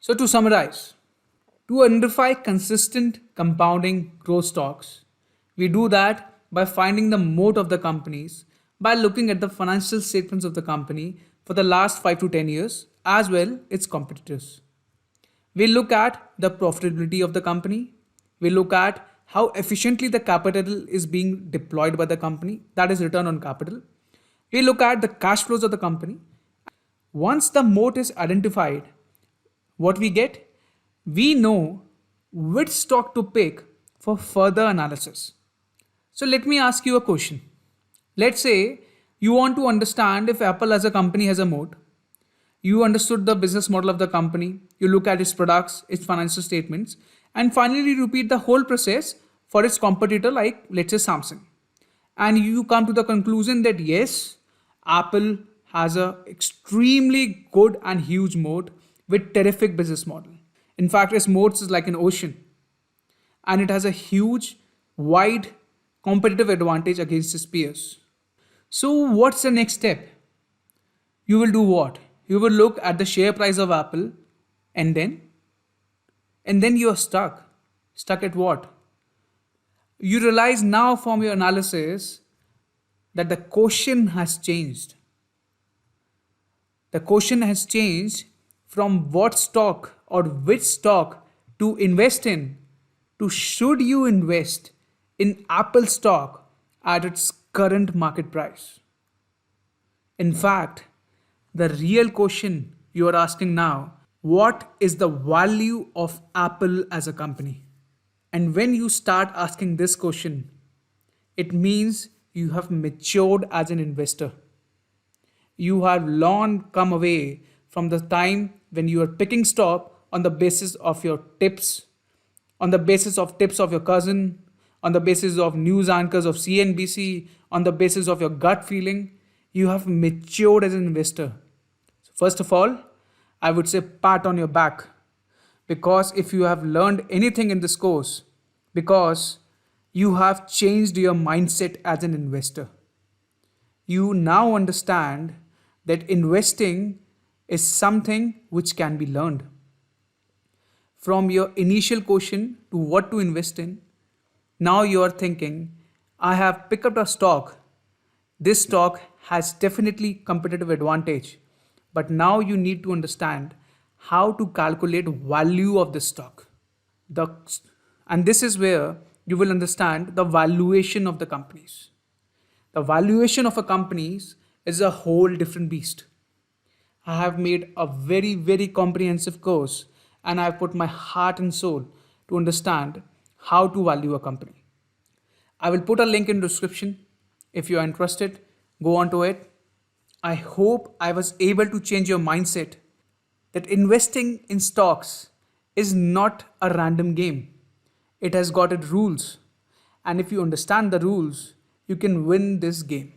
So to summarize, to identify consistent compounding growth stocks, we do that by finding the moat of the companies by looking at the financial statements of the company for the last 5 to 10 years as well its competitors. We look at the profitability of the company. We look at how efficiently the capital is being deployed by the company, that is return on capital. We look at the cash flows of the company. Once the moat is identified, what we get? We know which stock to pick for further analysis. So let me ask you a question. Let's say you want to understand if Apple as a company has a moat. You understood the business model of the company, you look at its products, its financial statements, and finally repeat the whole process for its competitor, like let's say Samsung. And you come to the conclusion that yes, Apple has a extremely good and huge moat with terrific business model. In fact, its moat is like an ocean, and it has a huge, wide competitive advantage against its peers. So, what's the next step? You will do what? You will look at the share price of Apple, and then you are stuck. Stuck at what? You realize now from your analysis that the question has changed. The question has changed from what stock or which stock to invest in to should you invest in Apple stock at its current market price. In fact, the real question you are asking now, what is the value of Apple as a company? And when you start asking this question, it means you have matured as an investor. You have long come away from the time when you are picking stock on the basis of your tips, on the basis of tips of your cousin, on the basis of news anchors of CNBC, on the basis of your gut feeling. You have matured as an investor. So first of all, I would say pat on your back, because if you have learned anything in this course, because you have changed your mindset as an investor. You now understand that investing is something which can be learned. From your initial question to what to invest in, now you are thinking, I have picked up a stock. This stock has definitely competitive advantage. But now you need to understand how to calculate value of the stock. The, and this is where you will understand the valuation of the companies. The valuation of a companies is a whole different beast. I have made a very, very comprehensive course, and I have put my heart and soul to understand how to value a company. I will put a link in the description. If you are interested, go on to it. I hope I was able to change your mindset that investing in stocks is not a random game. It has got its rules. And if you understand the rules, you can win this game.